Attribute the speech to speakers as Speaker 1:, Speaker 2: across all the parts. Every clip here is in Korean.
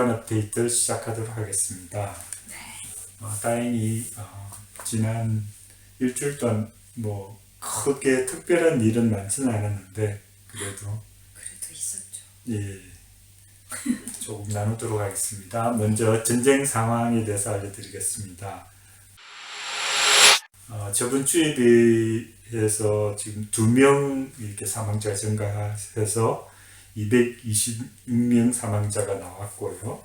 Speaker 1: 주간 업데이트 시작하도록 하겠습니다.
Speaker 2: 네.
Speaker 1: 다행히 지난 일주일 동안 뭐 크게 특별한 일은 많지는 않았는데 그래도
Speaker 2: 있었죠.
Speaker 1: 예, 조금 나누도록 하겠습니다. 먼저 전쟁 상황에 대해서 알려드리겠습니다. 저번 주에 비해서 지금 2명 이렇게 사망자가 증가해서 226명 사망자가 나왔고요.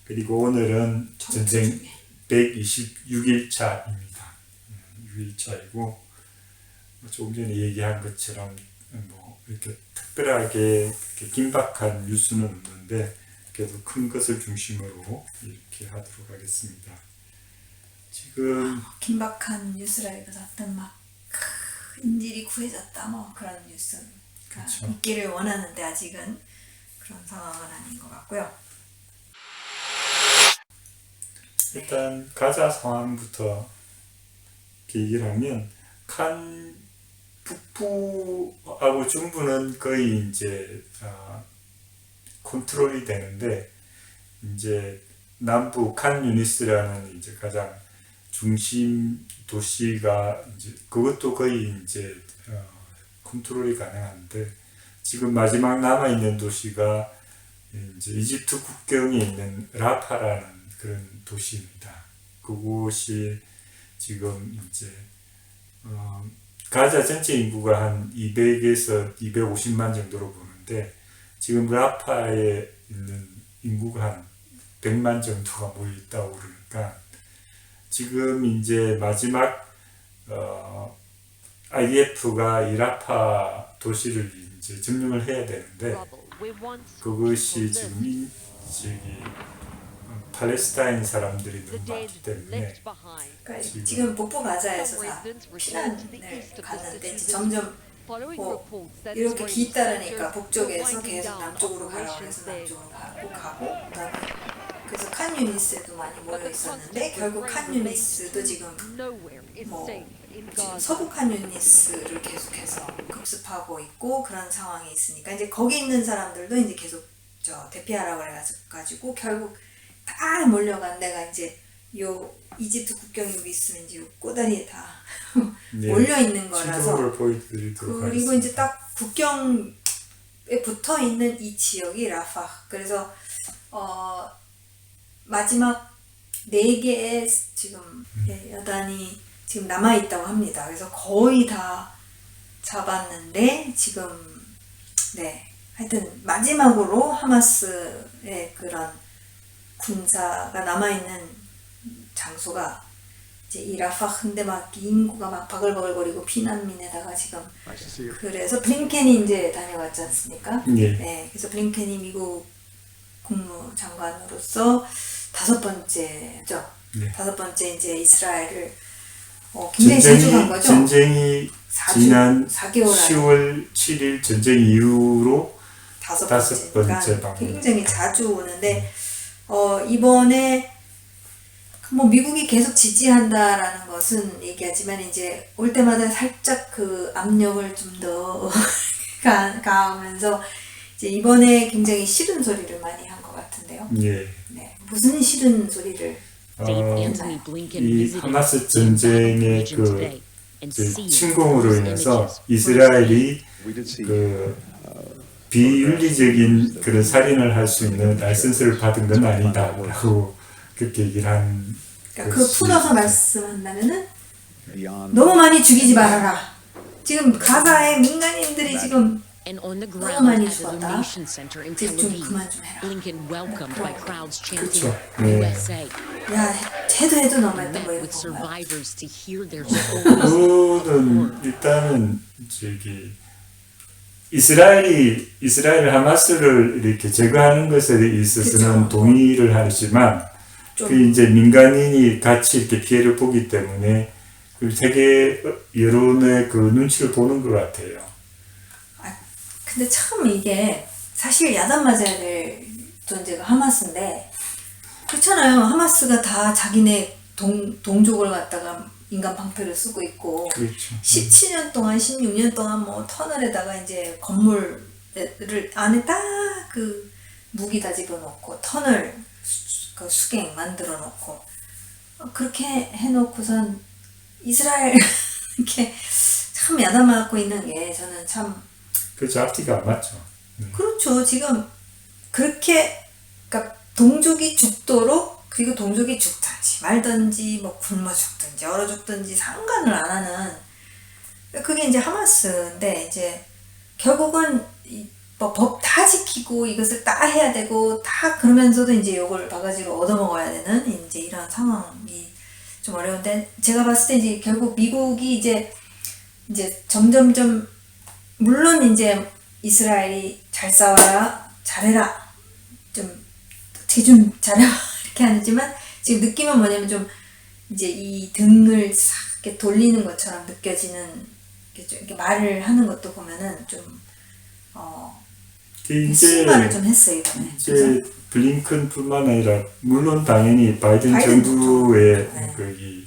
Speaker 1: 그리고 오늘은 전쟁 126일차입니다. 6일차이고 조금 전에 얘기한 것처럼 뭐 이렇게 특별하게 이렇게 긴박한 뉴스는 없는데 그래도 큰 것을 중심으로 이렇게 하도록 하겠습니다. 지금
Speaker 2: 긴박한 뉴스라기보다 어떤 막 인질이 구해졌다 뭐 그런 뉴스가
Speaker 1: 그쵸.
Speaker 2: 있기를 원하는데 아직은 그런 상황은 아닌 것 같고요.
Speaker 1: 일단 가자 상황부터 얘기를 하면 칸 북부하고 중부는 거의 이제 컨트롤이 되는데 이제 남부 칸 유니스라는 이제 가장 중심 도시가 이제 그것도 거의 이제 컨트롤이 가능한데 지금 마지막 남아 있는 도시가 이제 이집트 국경에 있는 라파라는 그런 도시입니다. 그곳이 지금 이제 가자 전체 인구가 한 200에서 250만 정도로 보는데 지금 라파에 있는 인구가 한 100만 정도가 모여 있다고 그러니까 지금 이제 마지막 IDF가 이 라파 도시를 이제 점령을 해야 되는데 그것이 지금 팔레스타인 사람들이 너무 많기 때문에
Speaker 2: 그러니까 지금 북부 가자에서 다 피난을 가는데 점점 뭐 이렇게 뒤따르니까 북쪽에서 계속 남쪽으로 가라고 해서 남쪽으로 가고 그다음에 그래서 칸 유니스에도 많이 모여 있었는데 결국 칸 유니스도 지금 뭐 지금 서부 칸 유니스를 계속해서 급습하고 있고 그런 상황이 있으니까 이제 거기 있는 사람들도 이제 계속 대피하라고 그래가지고 결국 다 몰려간 데가 이제 요 이집트 국경이 여기 있으면 이제 꼬다리에 다
Speaker 1: 네,
Speaker 2: 몰려 있는 거라서
Speaker 1: 지도를 보여드리도록
Speaker 2: 그리고
Speaker 1: 하겠습니다.
Speaker 2: 이제 딱 국경에 붙어 있는 이 지역이 라파. 그래서 마지막 4개의 지금 여단이 지금 남아 있다고 합니다. 그래서 거의 다 잡았는데 지금 하여튼 마지막으로 하마스의 그런 군사가 남아 있는 장소가 이제 이 라파. 근데 막 인구가 막 바글바글거리고 피난민에다가 지금 그래서 블링켄이 이제 다녀갔지 않습니까?
Speaker 1: 네.
Speaker 2: 네, 그래서 블링켄이 미국 국무장관으로서 5번째죠.
Speaker 1: 네.
Speaker 2: 5번째 이제 이스라엘을 굉장히 자주 간 거죠.
Speaker 1: 전쟁이 지난
Speaker 2: 4개월 안에
Speaker 1: 10월 7일 전쟁 이후로
Speaker 2: 5번째니까
Speaker 1: 5번째 방문.
Speaker 2: 굉장히 자주 오는데 이번에 뭐 미국이 계속 지지한다라는 것은 얘기하지만 이제 올 때마다 살짝 그 압력을 좀 더 가하면서 이제 이번에 굉장히 싫은 소리를 많이 한 것 같은데요.
Speaker 1: 예.
Speaker 2: 네, 무슨 싫은 소리를?
Speaker 1: 이 하마스 전쟁의 그 침공으로 인해서 이스라엘이 그 비윤리적인 그런 살인을 할 수 있는 라이선스를 받은 건 아니다라고 그렇게 얘기를 한.
Speaker 2: 그러니까 그 풀어서 말씀한다면은 너무 많이 죽이지 말아라. 지금 가자의 민간인들이 지금 너무 많이 죽었다. 이제 좀 그만 좀 해라.
Speaker 1: 그렇죠. 네.
Speaker 2: 야, 해도 너무했다 뭐 이런 건가요?
Speaker 1: 그거는 일단은 이스라엘 하마스를 이렇게 제거하는 것에 있어서는
Speaker 2: 그쵸.
Speaker 1: 동의를 하지만
Speaker 2: 좀
Speaker 1: 그 이제 민간인이 같이 이렇게 피해를 보기 때문에 그 세계 여론의 그 눈치를 보는 것 같아요.
Speaker 2: 근데 참 이게 사실 야단 맞아야 될 존재가 하마스인데 그렇잖아요. 하마스가 다 자기네 동족을 갖다가 인간 방패를 쓰고 있고
Speaker 1: 그렇죠.
Speaker 2: 17년 동안 16년 동안 뭐 터널에다가 이제 건물을 안에 딱 그 무기 다 집어넣고 터널 그 수갱 만들어 놓고 그렇게 해놓고선 이스라엘 이렇게 참 야단맞고 있는 게 저는 참
Speaker 1: 그렇죠. 앞뒤가 안 맞죠.
Speaker 2: 그렇죠. 지금 그렇게 그러니까 동족이 죽도록 그리고 동족이 죽든지 말든지 뭐 굶어 죽든지 얼어 죽든지 상관을 안 하는 그게 이제 하마스인데 이제 결국은 뭐 법 다 지키고 이것을 다 해야 되고 다 그러면서도 이제 이걸 바가지로 얻어먹어야 되는 이제 이런 상황이 좀 어려운데 제가 봤을 때 이제 결국 미국이 이제 점점점 물론 이제 이스라엘이 잘 싸워라 잘해라 좀 어떻게 좀 잘해라 이렇게 하지만 지금 느낌은 뭐냐면 좀 이제 이 등을 싹 이렇게 돌리는 것처럼 느껴지는 이렇게 말을 하는 것도 보면은 좀 신발을 좀 했어요 이번에.
Speaker 1: 이제 블링컨뿐만 아니라 물론 당연히 바이든 정부의
Speaker 2: 네.
Speaker 1: 그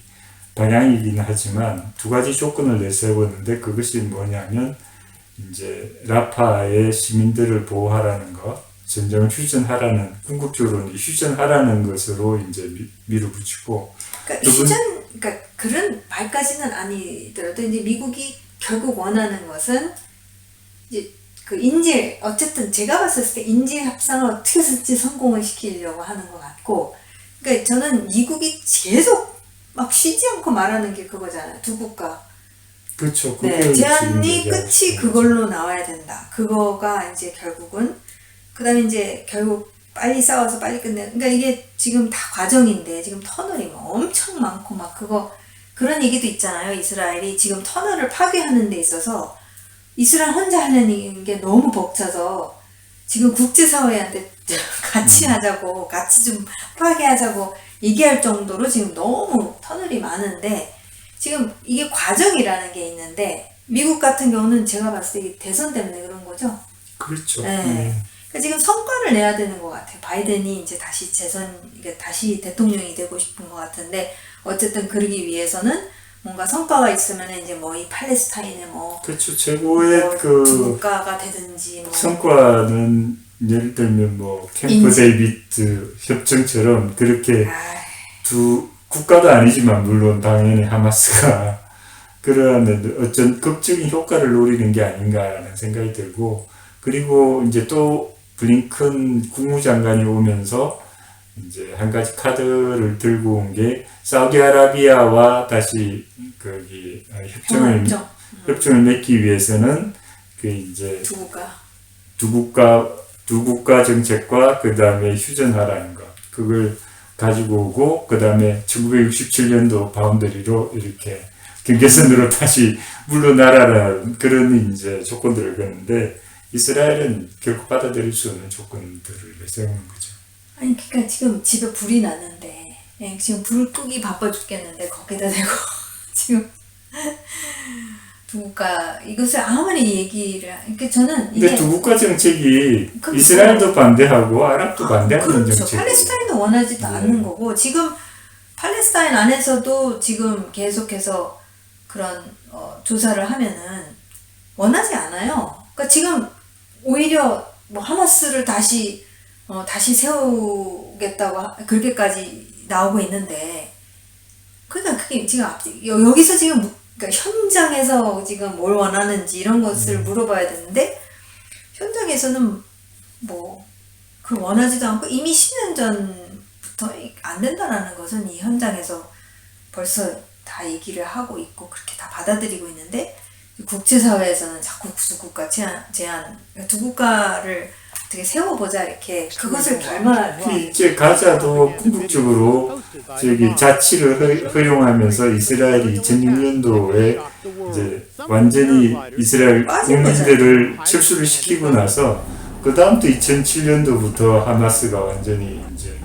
Speaker 1: 방향이긴 하지만 두 가지 조건을 내세웠는데 그것이 뭐냐면 이제 라파의 시민들을 보호하라는 것, 전쟁을 휴전하라는 궁극적으로 휴전하라는 것으로 이제 밀어붙이고.
Speaker 2: 그러니까 그러니까 그런 말까지는 아니더라도 이제 미국이 결국 원하는 것은 이제 그 인질 어쨌든 제가 봤을 때 인질 협상을 어떻게든지 성공을 시키려고 하는 것 같고, 그러니까 저는 미국이 계속 막 쉬지 않고 말하는 게 그거잖아요. 두 국가.
Speaker 1: 그렇죠.
Speaker 2: 네, 제한이 끝이 그걸로 나와야 된다. 그거가 이제 결국은 그다음에 이제 결국 빨리 싸워서 빨리 끝내. 그러니까 이게 지금 다 과정인데 지금 터널이 막 엄청 많고 막 그런 얘기도 있잖아요. 이스라엘이 지금 터널을 파괴하는 데 있어서 이스라엘 혼자 하려는 게 너무 벅차서 지금 국제사회한테 같이 하자고 같이 좀 파괴하자고 얘기할 정도로 지금 너무 터널이 많은데 지금 이게 과정이라는 게 있는데 미국 같은 경우는 제가 봤을 때 이게 대선 때문에 그런 거죠.
Speaker 1: 그렇죠.
Speaker 2: 네. 그러니까 지금 성과를 내야 되는 것 같아요. 바이든이 이제 다시 대통령이 되고 싶은 것 같은데 어쨌든 그러기 위해서는 뭔가 성과가 있으면 이제 뭐 이 팔레스타인의 뭐
Speaker 1: 그렇죠. 최고의 그
Speaker 2: 국가가 되든지 뭐
Speaker 1: 성과는 예를 들면 뭐 캠프 데이비드 협정처럼 그렇게 두 국가도 아니지만 물론 당연히 하마스가 그러한 어떤 극적인 효과를 노리는 게 아닌가라는 생각이 들고 그리고 이제 또 블링컨 국무장관이 오면서 이제 한 가지 카드를 들고 온 게 사우디아라비아와 다시 거기 협정을 맺기 위해서는 그 이제 두 국가 정책과 그 다음에 휴전하라는 것 그걸 가지고 오고 그 다음에 1967년도 바운더리로 이렇게 경계선으로 다시 물러나라는 그런 이제 조건들을 거는데 이스라엘은 결코 받아들일 수 없는 조건들을 내세우는 거죠.
Speaker 2: 아니 그러니까 지금 집에 불이 났는데 지금 불 끄기 바빠 죽겠는데 거기다 대고 지금 두 국가 이것을 아무리 얘기를 그러니까 저는
Speaker 1: 근데 두 국가 정책이 이스라엘도 반대하고 아랍도 반대하는
Speaker 2: 그렇죠.
Speaker 1: 정책.
Speaker 2: 팔레스타인도 원하지도 않는 거고 지금 팔레스타인 안에서도 지금 계속해서 그런 조사를 하면은 원하지 않아요. 그러니까 지금 오히려 뭐 하마스를 다시 세우겠다고 그렇게까지 나오고 있는데 그러니까 그게 지금 여기서 지금 그러니까 현장에서 지금 뭘 원하는지 이런 것을 물어봐야 되는데 현장에서는 뭐 그걸 원하지도 않고 이미 10년 전부터 안 된다라는 것은 이 현장에서 벌써 다 얘기를 하고 있고 그렇게 다 받아들이고 있는데 국제사회에서는 자꾸 두 국가 제한 두 국가를 어떻게 세워보자 이렇게 그것을
Speaker 1: 이제 가자도 궁극적으로 저기 자치를 허용하면서 이스라엘이 2006년도에 이제 완전히 이스라엘 국민들을 철수를 시키고 나서 그 다음부터 2007년도부터 하마스가 완전히 이제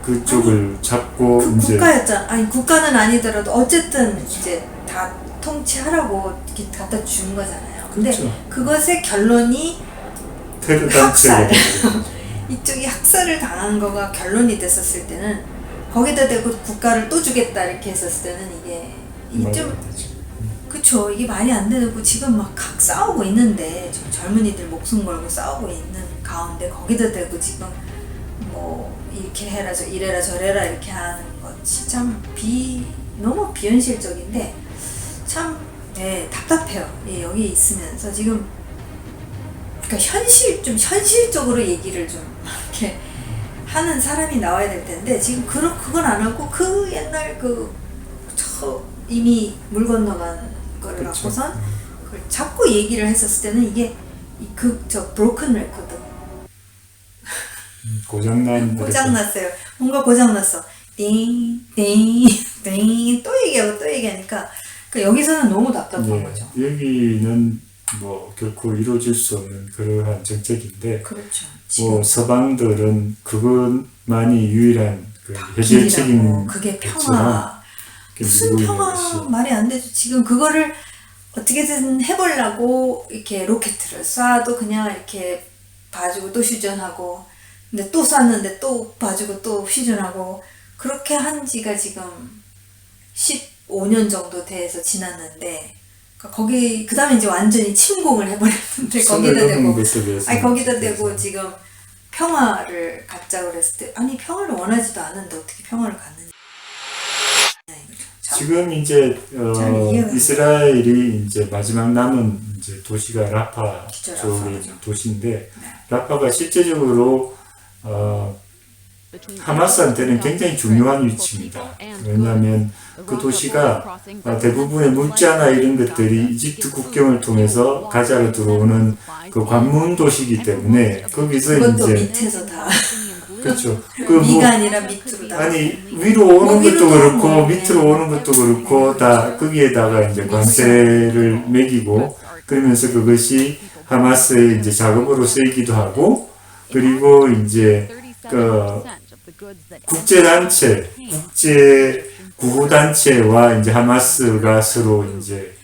Speaker 1: 그쪽을 잡고 이제
Speaker 2: 국가였잖아. 아니 국가는 아니더라도 어쨌든 이제 다 통치하라고 이렇게 갖다 준 거잖아요. 근데
Speaker 1: 그렇죠.
Speaker 2: 그것의 결론이 학살. 이쪽이 학살을 당한 거가 결론이 됐었을 때는 거기다 대고 국가를 또 주겠다 이렇게 했었을 때는 이게 좀 그쵸. 이게 말이 안 되고 지금 막 각 싸우고 있는데 좀 젊은이들 목숨 걸고 싸우고 있는 가운데 거기다 대고 지금 뭐 이렇게 해라 이래라 저래라 이렇게 하는 것이 참 너무 비현실적인데 참 답답해요. 여기 있으면서 지금 그러니까 좀 현실적으로 얘기를 좀 이렇게 하는 사람이 나와야 될 텐데 지금 그건 안 하고 그 옛날 이미 물 건너간 거를
Speaker 1: 그쵸.
Speaker 2: 갖고선 그걸 자꾸 얘기를 했었을 때는 이게 브로큰 레코드 고장났어요. 뭔가 고장났어. 띵띵띵 또 얘기하고 또 얘기하니까 그러니까 여기서는 너무 답답한 거죠.
Speaker 1: 여기는 뭐 결코 이루어질 수 없는 그러한 정책인데
Speaker 2: 그렇죠.
Speaker 1: 뭐 서방들은 그것만이 유일한 그 해결책인
Speaker 2: 그게 평화. 무슨 평화 말이 안 되죠. 지금 그거를 어떻게든 해보려고 이렇게 로켓을 쏴도 그냥 이렇게 봐주고 또 휴전하고 근데 또 쐈는데 또 봐주고 또 휴전하고 그렇게 한 지가 지금 15년 정도 돼서 지났는데 그 다음에 이제 완전히 침공을 해버렸는데 거기다 대고 지금 평화를 갖자고 그랬을 때 아니 평화를 원하지도 않은데 어떻게 평화를 갖느냐.
Speaker 1: 지금 이제 이스라엘이 이제 마지막 남은 이제 도시가 라파 쪽에 있는 도시인데 라파가 실제적으로 하마스한테는 굉장히 중요한 위치입니다. 왜냐하면 그 도시가 대부분의 물자나 이런 것들이 이집트 국경을 통해서 가자로 들어오는 그 관문 도시이기 때문에 거기서
Speaker 2: 그것도
Speaker 1: 이제
Speaker 2: 밑에서 다
Speaker 1: 그렇죠.
Speaker 2: 위가 아니라 밑으로 다
Speaker 1: 아니 위로 오는 것도 그렇고 밑으로 오는 것도 그렇고 다 거기에다가 이제 관세를 매기고 그러면서 그것이 하마스의 이제 자금으로 쓰이기도 하고 그리고 이제 그 국제 구호단체와 이제 하마스가 서로 이제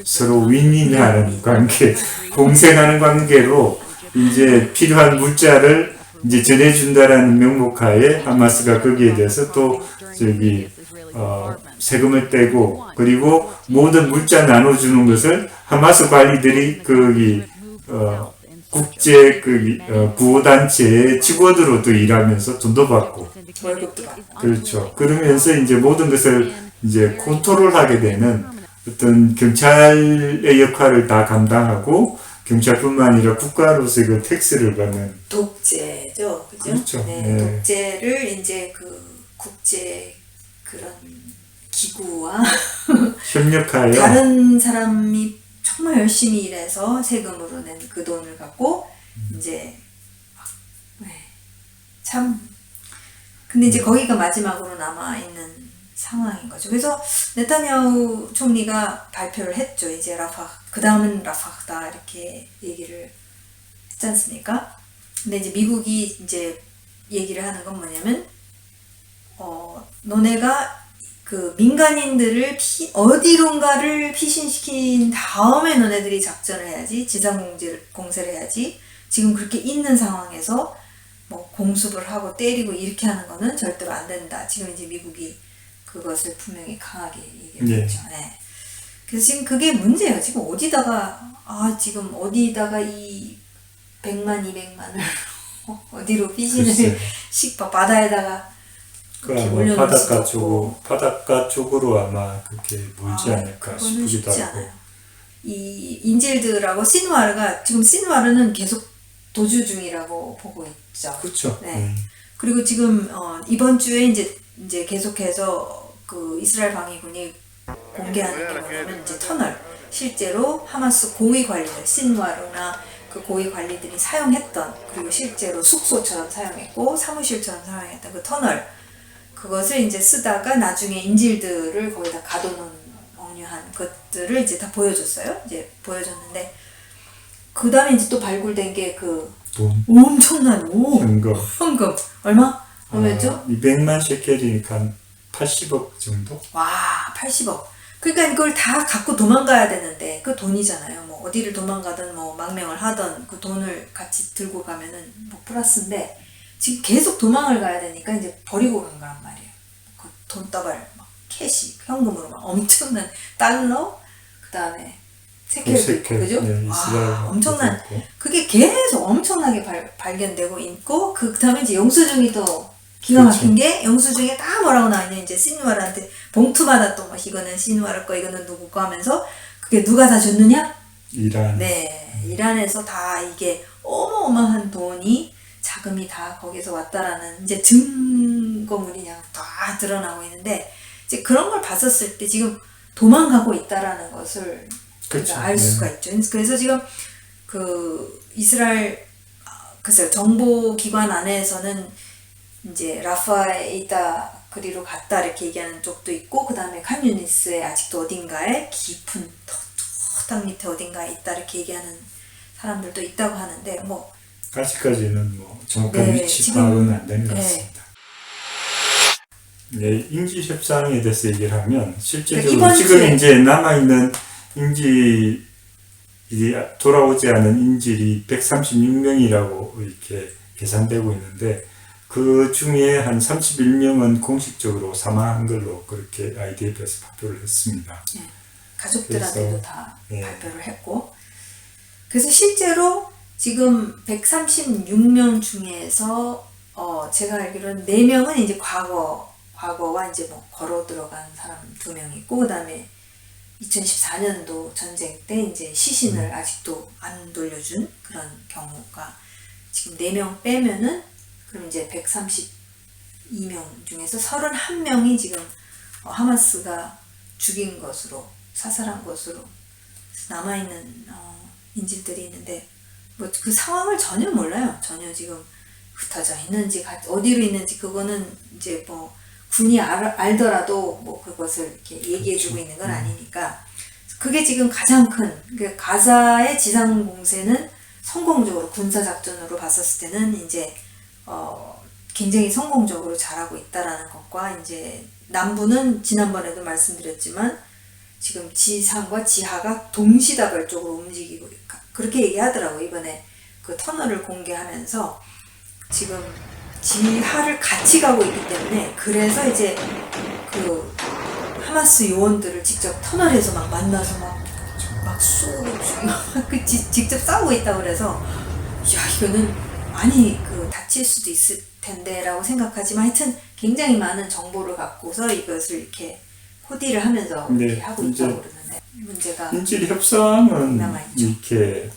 Speaker 1: 서로 윈윈하는 관계, 공생하는 관계로 이제 필요한 물자를 이제 전해준다라는 명목하에 하마스가 거기에 대해서 또 세금을 떼고 그리고 모든 물자 나눠주는 것을 하마스 관리들이 국제 구호단체의 직원으로도 일하면서 돈도 받고
Speaker 2: 월급도 받고
Speaker 1: 그렇죠. 그러면서 이제 모든 것을 이제 컨트롤하게 되는 어떤 경찰의 역할을 다 감당하고 경찰뿐만 아니라 국가로서의 그 텍스를 받는
Speaker 2: 독재죠, 그죠?
Speaker 1: 그렇죠.
Speaker 2: 독재를 이제 국제 그런 기구와
Speaker 1: 협력하여
Speaker 2: 다른 사람이 정말 열심히 일해서 세금으로 낸 그 돈을 갖고 이제 참 근데 이제 거기가 마지막으로 남아 있는 상황인 거죠. 그래서 네타냐후 총리가 발표를 했죠. 이제 그 다음은 라파다 이렇게 얘기를 했지 않습니까? 근데 이제 미국이 이제 얘기를 하는 건 뭐냐면 너네가 그 민간인들을 어디론가를 피신시킨 다음에 너네들이 작전을 해야지 지상 공세를 해야지 지금 그렇게 있는 상황에서 뭐 공습을 하고 때리고 이렇게 하는 거는 절대로 안 된다. 지금 이제 미국이 그것을 분명히 강하게 얘기를 했죠. 네. 그래서 지금 그게 문제예요. 지금 지금 어디다가 이 100만, 200만을 어디로 피신을 바다에다가
Speaker 1: 바닷가 쪽으로 아마 그렇게 몰지 않을까 싶기도 하고.
Speaker 2: 이 인질들하고 신와르는 계속 도주 중이라고 보고 있죠.
Speaker 1: 그렇죠.
Speaker 2: 네. 그리고 지금 이번 주에 이제 계속해서 그 이스라엘 방위군이 공개하는 게 뭐냐면 이제 터널 실제로 하마스 고위 관리들 신와르나 그 고위 관리들이 사용했던 그리고 실제로 숙소처럼 사용했고 사무실처럼 사용했던 그 터널 그것을 이제 쓰다가 나중에 인질들을 거기다 가둬놓은 억류한 것들을 이제 다 보여줬어요. 이제 보여줬는데 그 다음에 이제 또 발굴된 게 그 엄청난 현금 얼마였죠?
Speaker 1: 200만 셰켈이니까 한 80억 정도?
Speaker 2: 와 80억. 그러니까 이걸 다 갖고 도망가야 되는데 그 돈이잖아요. 뭐 어디를 도망가든 뭐 망명을 하든 그 돈을 같이 들고 가면은 뭐 플러스인데 지금 계속 도망을 가야 되니까 이제 버리고 간 거란 말이에요. 그 돈다발 막 캐시 현금으로 막 엄청난 달러 그다음에 세켈도 있고, 그죠?
Speaker 1: 네, 이스라엘
Speaker 2: 엄청난,
Speaker 1: 있고.
Speaker 2: 그게 계속 엄청나게 발견되고 있고, 그다음에 이제 영수증이 또 기가 막힌 게, 영수증에 다 뭐라고 나와있냐, 이제 시누아라한테 봉투마다 또 막 이거는 시누아라 거, 이거는 누구 거 하면서, 그게 누가 다 줬느냐?
Speaker 1: 이란.
Speaker 2: 네, 이란에서 다 이게 어마어마한 돈이, 자금이 다 거기서 왔다라는 이제 증거물이 그냥 다 드러나고 있는데, 이제 그런 걸 봤었을 때 지금 도망가고 있다라는 것을
Speaker 1: 그렇죠.
Speaker 2: 알 수가 있죠. 그래서 지금 그 이스라엘 글쎄요, 정보기관 안에서는 이제 라파에 있다, 그리로 갔다 이렇게 얘기하는 쪽도 있고, 그 다음에 칸유니스에 아직도 어딘가에 깊은 땅 밑에 어딘가에 있다 이렇게 얘기하는 사람들도 있다고 하는데, 뭐
Speaker 1: 아직까지는 뭐 정확한
Speaker 2: 네,
Speaker 1: 위치
Speaker 2: 지금,
Speaker 1: 파악은 안 된 것
Speaker 2: 네.
Speaker 1: 같습니다. 네, 인질 협상에 대해서 얘기를 하면 실제적으로
Speaker 2: 이번
Speaker 1: 지금
Speaker 2: 주에
Speaker 1: 이제 남아있는 인질이 돌아오지 않은 인질이 136명이라고 이렇게 계산되고 있는데, 그 중에 한 31명은 공식적으로 사망한 걸로 그렇게 IDF에서 발표를 했습니다.
Speaker 2: 네, 가족들한테도
Speaker 1: 그래서,
Speaker 2: 다
Speaker 1: 네.
Speaker 2: 발표를 했고, 그래서 실제로 지금 136명 중에서 제가 알기로는 4명은 이제 과거와 이제 뭐 걸어 들어간 사람 2명 있고, 그 다음에 2014년도 전쟁 때 이제 시신을 아직도 안 돌려준 그런 경우가 지금 4명 빼면은, 그럼 이제 132명 중에서 31명이 지금 하마스가 죽인 것으로, 사살한 것으로 남아있는 인질들이 있는데, 뭐 그 상황을 전혀 몰라요. 전혀 지금 흩어져 있는지 어디로 있는지 그거는 이제 뭐 군이 알더라도 뭐 그것을 이렇게 얘기해주고 있는 건 아니니까. 그게 지금 가장 큰, 그러니까 가자의 지상 공세는 성공적으로, 군사 작전으로 봤었을 때는 이제 굉장히 성공적으로 잘하고 있다라는 것과, 이제 남부는 지난번에도 말씀드렸지만 지금 지상과 지하가 동시다발적으로 움직이고, 그렇게 얘기하더라고요. 이번에 그 터널을 공개하면서 지금 지하를 같이 가고 있기 때문에, 그래서 이제 그 하마스 요원들을 직접 터널에서 막 만나서 막 쏘고 직접 싸우고 있다고 그래서, 야, 이거는 많이 다칠 수도 있을 텐데라고 생각하지만, 하여튼 굉장히 많은 정보를 갖고서 이것을 이렇게 코디를 하면서 이렇게 하고 있다고 그러는데, 문제가
Speaker 1: 인질 협상은
Speaker 2: 남아있죠.
Speaker 1: 이렇게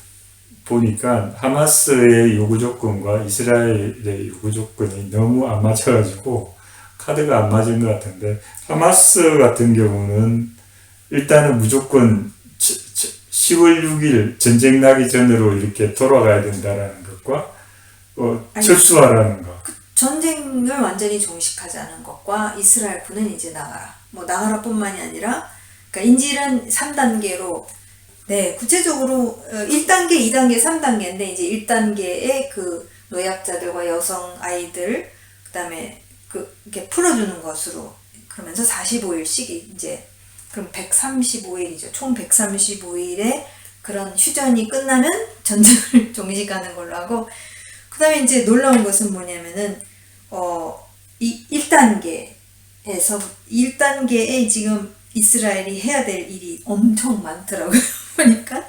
Speaker 1: 보니까 하마스의 요구 조건과 이스라엘의 요구 조건이 너무 안 맞아가지고 카드가 안 맞은 것 같은데, 하마스 같은 경우는 일단은 무조건 10월 6일 전쟁 나기 전으로 이렇게 돌아가야 된다라는 것과 철수하라는 것.
Speaker 2: 전쟁을 완전히 종식하자는 것과, 이스라엘군은 이제 나가라. 뭐 나가라뿐만이 아니라, 그러니까 인질은 3단계로, 네, 구체적으로 1단계, 2단계, 3단계인데, 이제 1단계의 그 노약자들과 여성 아이들, 그다음에 이렇게 풀어주는 것으로, 그러면서 45일씩 이제, 그럼 135일이죠. 총 135일에 그런 휴전이 끝나면 전쟁을 종식하는 걸로 하고, 그다음에 이제 놀라운 것은 뭐냐면은 이 1단계에 지금 이스라엘이 해야 될 일이 엄청 많더라고요. 보니까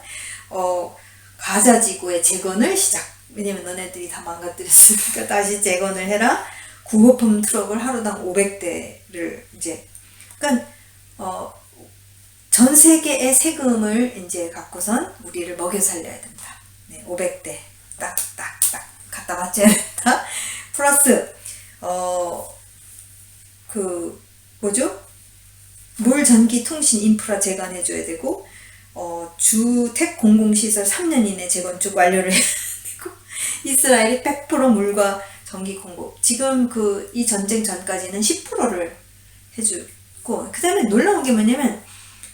Speaker 2: 가자 지구의 재건을 시작. 왜냐면 너네들이 다 망가뜨렸으니까 다시 재건을 해라. 구호품 트럭을 하루당 500대를 이제, 그러니까 전 세계의 세금을 이제 갖고선 우리를 먹여 살려야 된다. 네, 500대 딱딱딱 갖다 바쳐야 된다. 플러스 물, 전기, 통신, 인프라 재건해줘야 되고, 주택 공공시설 3년 이내 재건축 완료를 해야 되고, 이스라엘이 100% 물과 전기 공급, 지금 이 전쟁 전까지는 10%를 해주고, 그 다음에 놀라운 게 뭐냐면,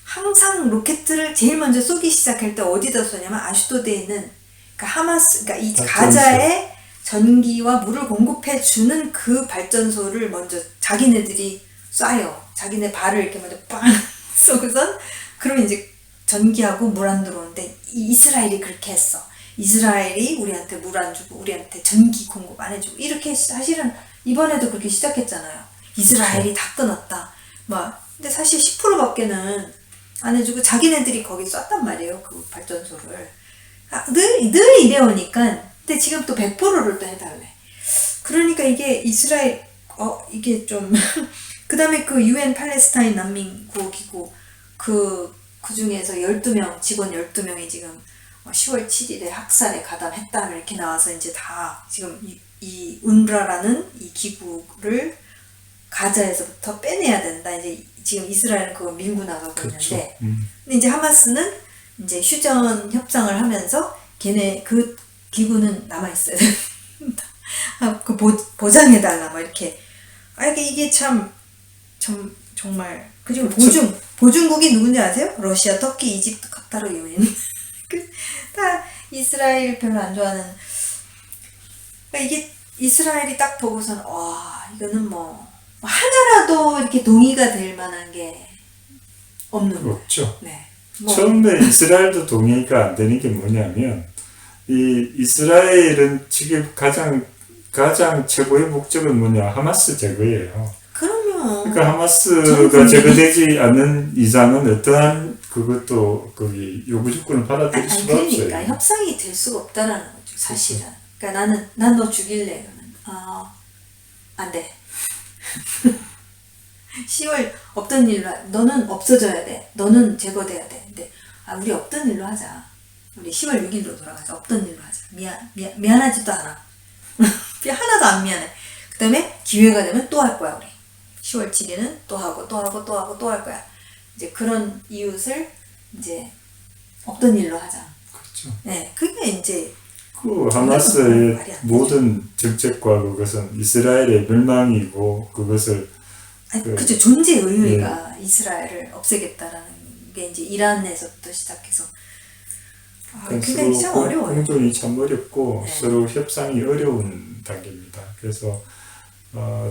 Speaker 2: 항상 로켓을 제일 먼저 쏘기 시작할 때 어디다 쏘냐면, 아슈도드에 있는, 그러니까 이 가자에 전기와 물을 공급해주는 그 발전소를 먼저 자기네들이 쏴요. 자기네 발을 이렇게 먼저 빵 쏘고선, 그러면 이제 전기하고 물 안 들어오는데, 이스라엘이 그렇게 했어. 이스라엘이 우리한테 물 안 주고 우리한테 전기 공급 안 해주고, 이렇게 사실은 이번에도 그렇게 시작했잖아요. 이스라엘이 다 끊었다. 근데 사실 10%밖에는 안 해주고 자기네들이 거기 쐈단 말이에요. 그 발전소를. 늘 이래오니까. 근데 지금 또 100%를 또 해달래. 그러니까 이게 이스라엘 이게 좀 그 다음에 그 UN 팔레스타인 난민 구호기구 그 중에서 12명 직원 12명이 지금 10월 7일에 학살에 가담했다 이렇게 나와서 이제 다 지금 이 운브라라는 이 기구를 가자에서부터 빼내야 된다. 이제 지금 이스라엘은 그거 밀고 나가고
Speaker 1: 그렇죠.
Speaker 2: 있는데, 근데 이제 하마스는 이제 휴전 협상을 하면서 걔네 그 기구는 남아 있어야 된다. 그 보장해달라 뭐 이렇게. 이게 참 정말. 그리고 보증국이 누군지 아세요? 러시아, 터키, 이집트, 카타르, 유엔. 다 이스라엘 별로 안 좋아하는. 이게 이스라엘이 딱 보고선 이거는 뭐 하나라도 이렇게 동의가 될 만한 게 없는 거예요.
Speaker 1: 없죠.
Speaker 2: 네.
Speaker 1: 처음에 이스라엘도 동의가 안 되는 게 뭐냐면 이 이스라엘은 지금 가장 최고의 목적은 뭐냐, 하마스 제거예요.
Speaker 2: 그럼요.
Speaker 1: 그러니까 하마스가 제거되지 않는 이상은 어떠한 그것도 거기 요구 조건을 받아들일 수가 없어요.
Speaker 2: 그러니까 협상이 될 수가 없다라는 거죠, 사실은. 그러니까 난 너 죽일래. 그러면 안 돼. 10월 없던 일로 너는 없어져야 돼. 너는 제거돼야 돼. 근데 우리 없던 일로 하자. 우리 10월 6일로 돌아가자. 없던 일로 하자. 미안하지도 않아. 하나도 안 미안해. 그 다음에 기회가 되면 또 할 거야, 우리. 10월 7일은 또 하고 또 할 거야. 이제 그런 이웃을 이제 없던 일로 하자.
Speaker 1: 그렇죠.
Speaker 2: 네, 그게 이제
Speaker 1: 그 하마스의 모든 정책과 그것은 이스라엘의 멸망이고 그것을
Speaker 2: 그죠. 존재 의의가 이스라엘을 없애겠다라는 게 이제 이란에서부터 시작해서 그게 참 어려워요.
Speaker 1: 공존이 참 어렵고
Speaker 2: 네.
Speaker 1: 서로 협상이 어려운 단계입니다. 그래서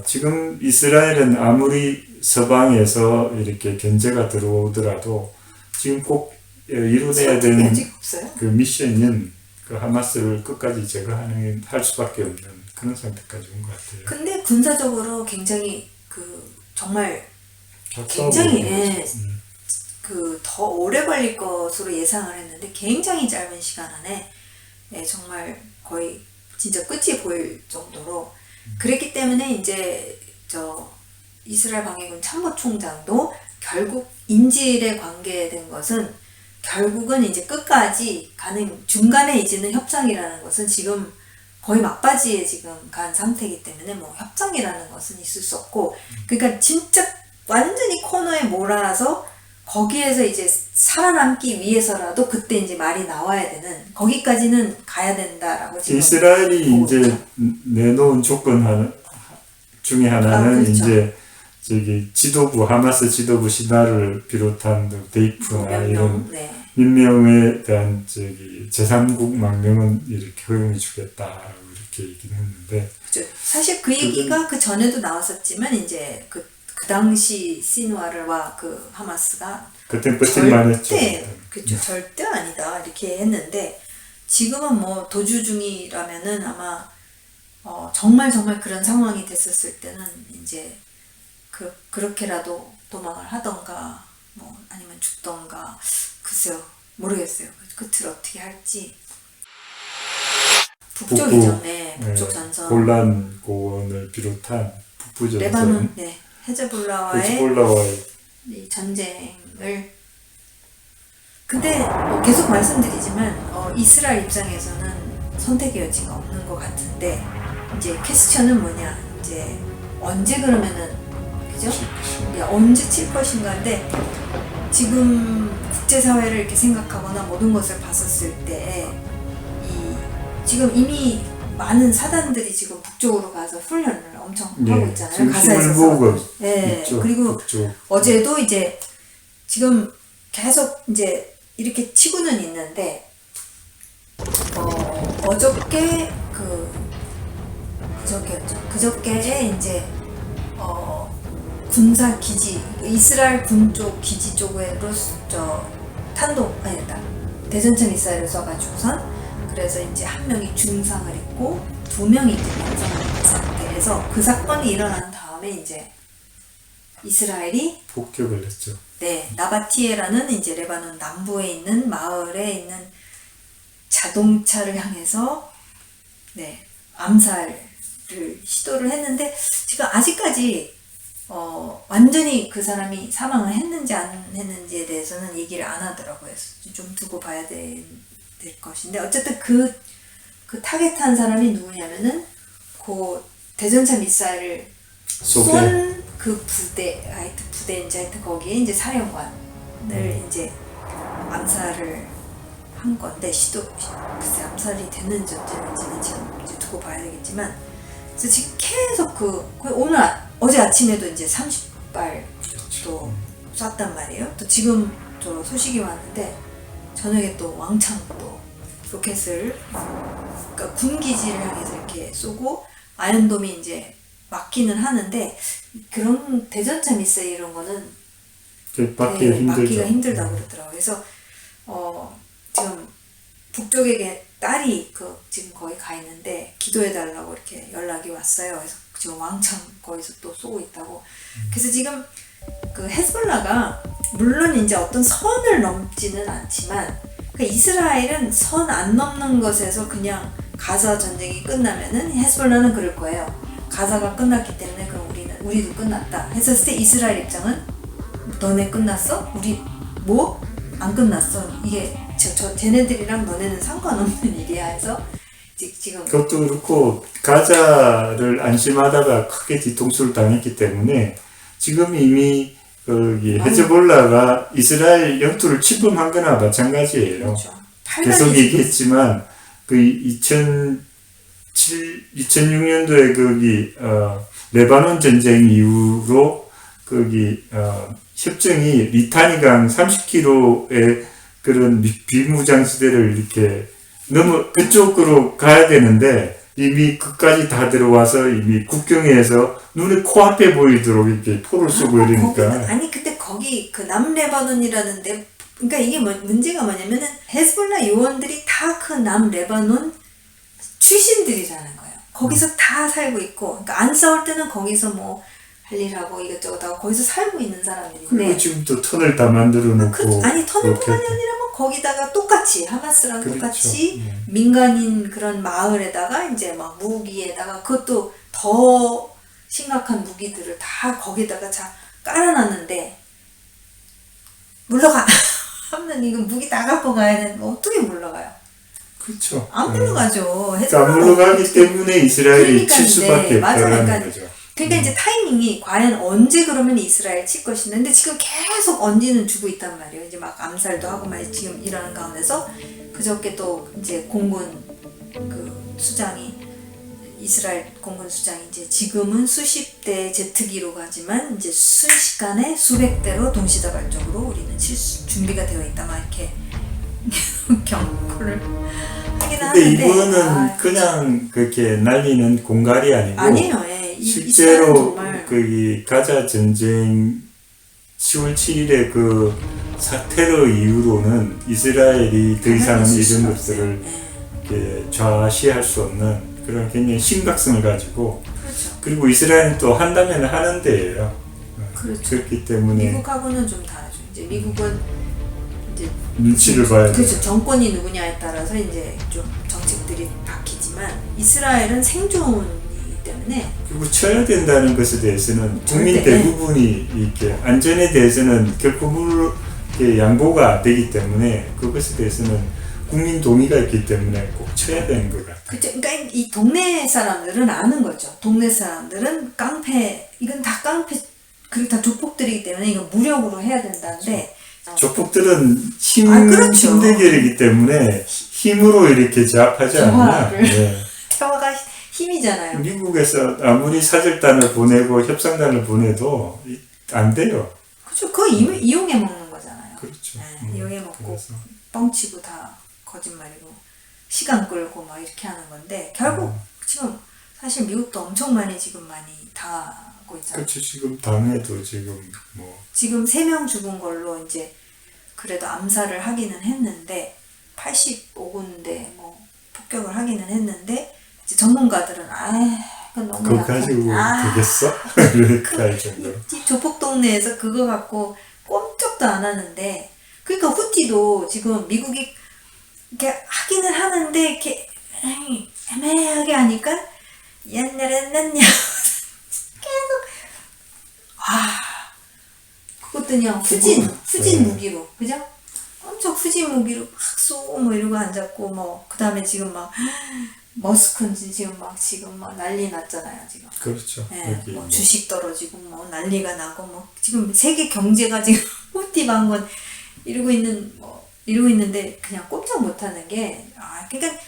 Speaker 1: 지금 이스라엘은 아무리 서방에서 이렇게 견제가 들어오더라도 지금 꼭 이루어내야 되는 그 미션은 그 하마스를 끝까지 할 수밖에 없는 그런 상태까지 온 것 같아요.
Speaker 2: 근데 군사적으로 굉장히 정말 굉장히 더 오래 걸릴 것으로 예상을 했는데 굉장히 짧은 시간 안에 정말 거의 진짜 끝이 보일 정도로 그랬기 때문에 이제 이스라엘 방해군 참모총장도 결국 인질에 관계된 것은 결국은 이제 끝까지 가는 중간에 이제는 협상이라는 것은 지금 거의 막바지에 지금 간 상태이기 때문에 뭐 협상이라는 것은 있을 수 없고 그러니까 진짜 완전히 코너에 몰아서 거기에서 이제 살아남기 위해서라도 그때 이제 말이 나와야 되는 거기까지는 가야 된다라고 지금
Speaker 1: 이스라엘이 이제 내놓은 조건 중에 하나는
Speaker 2: 그렇죠.
Speaker 1: 이제 하마스 지도부 시나를 비롯한 데이프나 이런 민명에 대한 제3국 망명은 이렇게 허용해 주겠다라고 이렇게 얘기를 했는데
Speaker 2: 그렇죠. 사실 그 얘기가 그 전에도 나왔었지만 이제 그 당시 시누아르와 그 하마스가
Speaker 1: 그때 버틸만 했죠.
Speaker 2: 그렇죠. 절대 아니다 이렇게 했는데 지금은 뭐 도주 중이라면은 아마 정말 그런 상황이 됐었을 때는 이제 그렇게라도 도망을 하던가 뭐 아니면 죽던가 글쎄요 모르겠어요. 끝을 어떻게 할지. 북쪽이죠. 북쪽 전선.
Speaker 1: 골란 고원을 비롯한 북부 전선.
Speaker 2: 레바논, 헤즈볼라와의 이 전쟁을. 근데 계속 말씀드리지만 이스라엘 입장에서는 선택의 여지가 없는 것 같은데 이제 퀘스천은 뭐냐 이제 언제 그러면은 그죠? 언제 칠 것인가인데 지금 국제사회를 이렇게 생각하거나 모든 것을 봤었을 때 지금 이미 많은 사단들이 지금 북쪽으로 가서 훈련을 엄청 하고 있잖아요. 가사에서.
Speaker 1: 있죠.
Speaker 2: 그리고
Speaker 1: 북쪽.
Speaker 2: 어제도 이제 지금 계속 이제 이렇게 치고는 있는데 어저께 그저께에 이제 군사 기지 이스라엘 군 쪽 기지 쪽으로 대전차 미사일을 쏴가지고선 그래서 이제 한 명이 중상을 입고 2명이 이제 명상을 입은 상태에서 그 사건이 일어난 다음에 이제 이스라엘이
Speaker 1: 폭격을 했죠.
Speaker 2: 네, 나바티에라는 이제 레바논 남부에 있는 마을에 있는 자동차를 향해서 네, 암살을 시도를 했는데 지금 아직까지 완전히 그 사람이 사망을 했는지 안 했는지에 대해서는 얘기를 안 하더라고요. 좀 두고 봐야 될 것인데 어쨌든 그 타겟한 사람이 누구냐면은 그 대전차 미사일을 쏜 그 부대인지 하여튼 거기에 이제 사령관을 이제 암살을 한 건데 글쎄 암살이 됐는지 어쨌는지는 지금 이제 두고 봐야 되겠지만 그래서 지금 계속 어제 아침에도 이제 30발 또 쐈단 말이에요. 또 지금 저 소식이 왔는데 저녁에 또 왕창 또 로켓을 그러니까 군기지를 향해서 이렇게 쏘고 아이언돔이 이제 막기는 하는데 그런 대전차 미사일 이런 거는 막기가 힘들다고 그러더라고요. 그래서 지금 북쪽에 딸이 지금 거기 가 있는데 기도해달라고 이렇게 연락이 왔어요. 그래서 지금 왕창 거기서 또 쏘고 있다고. 그래서 지금 그 헤즈볼라가 물론 이제 어떤 선을 넘지는 않지만 그 이스라엘은 선 안 넘는 것에서 그냥 가자 전쟁이 끝나면은 헤즈볼라는 그럴 거예요. 가자가 끝났기 때문에 그럼 우리도 끝났다 했었을 때 이스라엘 입장은 너네 끝났어? 우리 뭐? 안 끝났어. 이게 쟤네들이랑 너네는 상관없는 일이야 해서 지금
Speaker 1: 그것도 그렇고 가자를 안심하다가 크게 뒤통수를 당했기 때문에 지금 이미 거기 헤즈볼라가 이스라엘 영토를 침범한 거나 마찬가지예요.
Speaker 2: 그렇죠.
Speaker 1: 계속 얘기했지만 그 2006년도에 거기 레바논 전쟁 이후로 거기 협정이 리타니강 30km의 그런 비무장지대를 이렇게 그쪽으로 가야 되는데 이미 그까지 다 들어와서 이미 국경에서 눈에 코앞에 보이도록 이렇게 포를 쏘고 이러니까.
Speaker 2: 아니 근데 거기 그 남레바논이라는데 그러니까 이게 문제가 뭐냐면은 헤즈볼라 요원들이 다 그 남레바논 출신들이라는 거예요. 거기서 다 살고 있고 그러니까 안 싸울 때는 거기서 뭐 할 일하고 이것저것 하고 거기서 살고 있는 사람들인데
Speaker 1: 그리고 지금 또 터널 다 만들어 놓고
Speaker 2: 터널뿐만이 아니라 뭐 거기다가 똑같이 하마스랑
Speaker 1: 그렇죠.
Speaker 2: 똑같이 민간인 그런 마을에다가 이제 막 무기에다가 그것도 더 심각한 무기들을 다 거기다가 깔아놨는데 물러가 하면 이거 무기 다 갖고 가야 되는 거 어떻게 물러가요?
Speaker 1: 그렇죠.
Speaker 2: 안 물러가죠.
Speaker 1: 안 물러가기 때문에 이스라엘이 칠 수밖에 없다는 거죠.
Speaker 2: 그러니까 이제 타이밍이 과연 언제 그러면 이스라엘 칠 것인데 근데 지금 계속 언지는 주고 있단 말이에요. 이제 막 암살도 하고 막 지금 이러는 가운데서 그저께 또 이제 공군 그 수장이 이스라엘 공군 수장이 이제 지금은 수십 대 제트기로 가지만 이제 순식간에 수백 대로 동시다발적으로 우리는 칠 준비가 되어 있다 막 이렇게 경고를 하긴 하는데
Speaker 1: 근데 이거는 그냥 그렇게 날리는 공갈이 아니고
Speaker 2: 아니에요. 예.
Speaker 1: 실제로 그 가자 전쟁 10월 7일에 그 테러 이후로는 이스라엘이 더 이상은 이런 것들을 이렇게 좌시할 수 없는 그런 굉장히 심각성을 가지고
Speaker 2: 그렇죠.
Speaker 1: 그리고 이스라엘은 또 한다면 하는 데예요.
Speaker 2: 그렇죠.
Speaker 1: 그렇기 때문에
Speaker 2: 미국하고는 좀 다르죠. 이제 미국은 이제
Speaker 1: 눈치를 봐야 돼요.
Speaker 2: 그렇죠. 정권이 누구냐에 따라서 이제 좀 정책들이 바뀌지만 이스라엘은 생존이기 때문에
Speaker 1: 그리고 쳐야 된다는 것에 대해서는 국민
Speaker 2: 절대,
Speaker 1: 대부분이 이렇게 안전에 대해서는 결코 양보가 안 되기 때문에 그것에 대해서는 국민 동의가 있기 때문에 꼭 쳐야 되는 것 같아요.
Speaker 2: 그렇죠. 그러니까 이 동네 사람들은 아는 거죠. 동네 사람들은 깡패 이건 다 깡패 그리고 다 조폭들이기 때문에 이거 무력으로 해야 된다는데
Speaker 1: 조폭들은
Speaker 2: 그렇죠.
Speaker 1: 힘 대결이기 때문에 힘으로 이렇게 제압하지 않나. 네.
Speaker 2: 대화가 힘이잖아요.
Speaker 1: 미국에서 아무리 사절단을 보내고 협상단을 보내도 안 돼요.
Speaker 2: 그렇죠. 그거 이용해 먹는 거잖아요.
Speaker 1: 그렇죠.
Speaker 2: 네, 이용해 먹고
Speaker 1: 그래서.
Speaker 2: 뻥치고 다 거짓말이고 시간 끌고 막 이렇게 하는 건데 결국 지금 사실 미국도 엄청 많이 지금 많이 당하고 있잖아요.
Speaker 1: 그렇죠. 지금 당해도 지금 뭐
Speaker 2: 지금 3명 죽은 걸로 이제 그래도 암살을 하기는 했는데 85군데 뭐 폭격을 하기는 했는데 이제 전문가들은 그건 너무
Speaker 1: 그거 가지고 되겠어? 이렇게 할 정도로.
Speaker 2: 이 조폭 동네에서 그거 갖고 꼼짝도 안 하는데, 그러니까 후티도 지금 미국이 이렇게 하기는 하는데 이렇게 애매하게 하니까 옛날엔 냈냐 계속 그것도 그냥 후진 무기로, 그죠? 엄청 후진 무기로 막 쏘고 뭐 이러고 앉았고, 뭐 그 다음에 지금 막 머스크는 지금 막 난리 났잖아요 지금.
Speaker 1: 그렇죠.
Speaker 2: 네, 뭐 주식 떨어지고 뭐 난리가 나고, 뭐 지금 세계 경제가 지금 후티 방건 이러고 있는데 그냥 꼼짝 못하는 게, 그러니까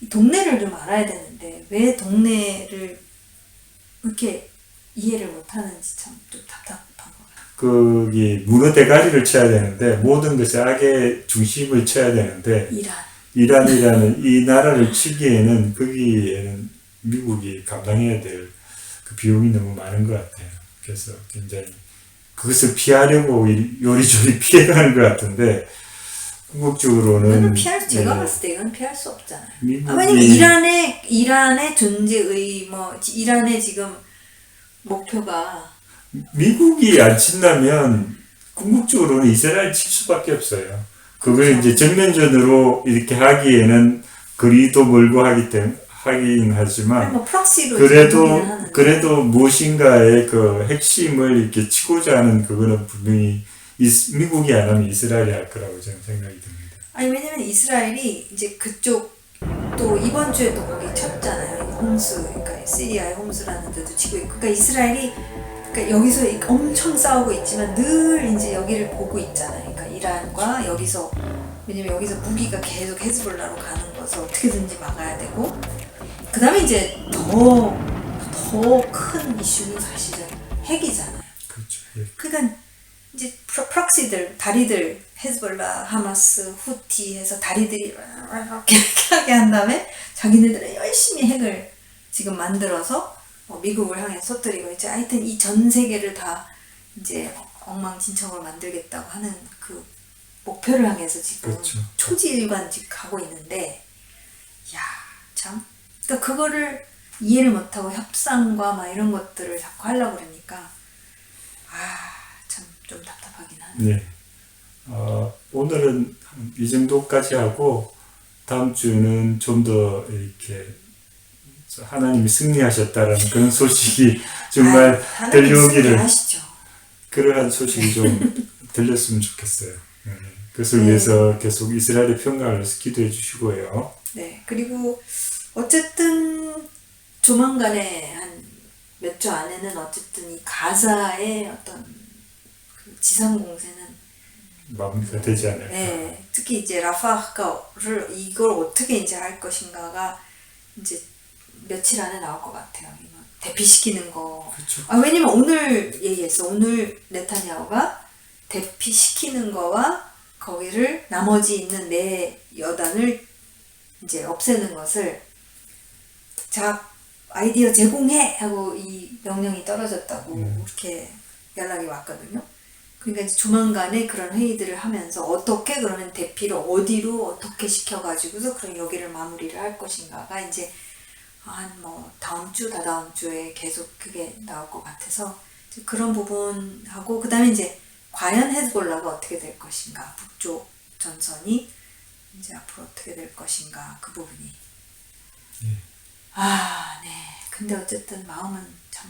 Speaker 2: 이 동네를 좀 알아야 되는데 왜 동네를 이렇게 이해를 못하는지 참 좀 답답한 것 같아요.
Speaker 1: 거기 문어 대가리를 쳐야 되는데, 모든 것이 악의 중심을 쳐야 되는데, 이란이라는 이 나라를 치기에는 거기에는 미국이 감당해야 될 그 비용이 너무 많은 것 같아요. 그래서 굉장히 그것을 피하려고 요리조리 피해가는 것 같은데, 궁극적으로는
Speaker 2: 제가 봤을 때 이건 피할 수 없잖아요.
Speaker 1: 미국이
Speaker 2: 왜냐면 이란의 존재의 이란의 지금 목표가,
Speaker 1: 미국이 안 친다면 궁극적으로는 이스라엘 칠 수밖에 없어요. 그걸 이제 전면전으로 이렇게 하기에는 거리도 멀고 하긴 하지만,
Speaker 2: 뭐 프락시로
Speaker 1: 그래도 무엇인가의 그 핵심을 이렇게 치고자 하는 그거는 분명히 미국이 안 하면 이스라엘이 할 거라고 저는 생각이 듭니다.
Speaker 2: 왜냐면 이스라엘이 이제 그쪽 또 이번 주에 또 거기 쳤잖아요. 홈스, 그러니까 시리아의 홈스라는 데도 치고 있고, 그러니까 이스라엘이 여기서 엄청 싸우고 있지만 늘 이제 여기를 보고 있잖아요. 그러니까 이란과 여기서, 왜냐면 여기서 무기가 계속 헤즈볼라로 가는 것을 어떻게든지 막아야 되고, 그 다음에 이제 더 큰 이슈는 사실은 핵이잖아요.
Speaker 1: 그렇죠.
Speaker 2: 그러니까 이제 프록시들, 다리들, 헤즈볼라, 하마스, 후티 해서 다리들이 이렇게 하게 한 다음에 자기네들은 열심히 핵을 지금 만들어서 미국을 향해 쏟들이고, 이제 하여튼 이 전 세계를 다 이제 엉망진창으로 만들겠다고 하는 그 목표를 향해서 지금
Speaker 1: 그렇죠.
Speaker 2: 초지일관직 가고 있는데, 참. 그러니까 그거를 이해를 못하고 협상과 막 이런 것들을 자꾸 하려고 그러니까, 참 좀 답답하긴 하네.
Speaker 1: 네. 오늘은 이 정도까지 하고, 다음 주는 좀 더 이렇게 하나님이 승리하셨다라는 그런 소식이 정말 들려오기를, 그러한 소식이 좀 들렸으면 좋겠어요. 그것을 위해서 계속 이스라엘의 평강을 위해서 기도해 주시고요.
Speaker 2: 네, 그리고 어쨌든 조만간에 한 몇 주 안에는 어쨌든 이 가자의 어떤 그 지상 공세는
Speaker 1: 마무리가 되지 않을까.
Speaker 2: 네, 특히 이제 라파를 이걸 어떻게 이제 할 것인가가 이제 며칠 안에 나올 것 같아요. 이거 대피시키는 거.
Speaker 1: 그렇죠.
Speaker 2: 왜냐면 오늘 얘기했어. 오늘 네타냐후가 대피시키는 거와 거기를 나머지 있는 네 여단을 이제 없애는 것을 아이디어 제공해 하고 이 명령이 떨어졌다고 이렇게 연락이 왔거든요. 그러니까 이제 조만간에 그런 회의들을 하면서 어떻게 그러면 대피를 어디로 어떻게 시켜가지고서 그런 여기를 마무리를 할 것인가가 이제 한 뭐 다음 주 다다음 주에 계속 그게 나올 것 같아서 그런 부분하고, 그 다음에 이제 과연 헤즈볼라가 어떻게 될 것인가, 북쪽 전선이 이제 앞으로 어떻게 될 것인가, 그 부분이. 네. 근데 어쨌든 마음은 참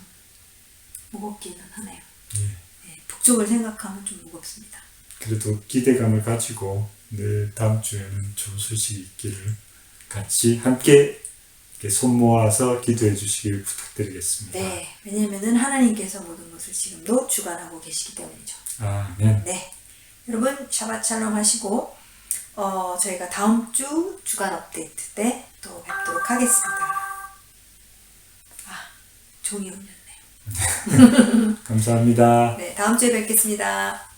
Speaker 2: 무겁기는 하네요. 네, 북쪽을 생각하면 좀 무겁습니다.
Speaker 1: 그래도 기대감을 가지고 늘 다음 주에는 좋은 소식이 있기를 같이 함께 이렇게 손 모아서 기도해 주시길 부탁드리겠습니다.
Speaker 2: 네, 왜냐면은 하나님께서 모든 것을 지금도 주관하고 계시기 때문이죠.
Speaker 1: 아멘.
Speaker 2: 네, 여러분 샤ባት 샬롬 하시고 저희가 다음 주 주간 업데이트 때 또 뵙도록 하겠습니다. 종이 울렸네요.
Speaker 1: 감사합니다.
Speaker 2: 네, 다음 주에 뵙겠습니다.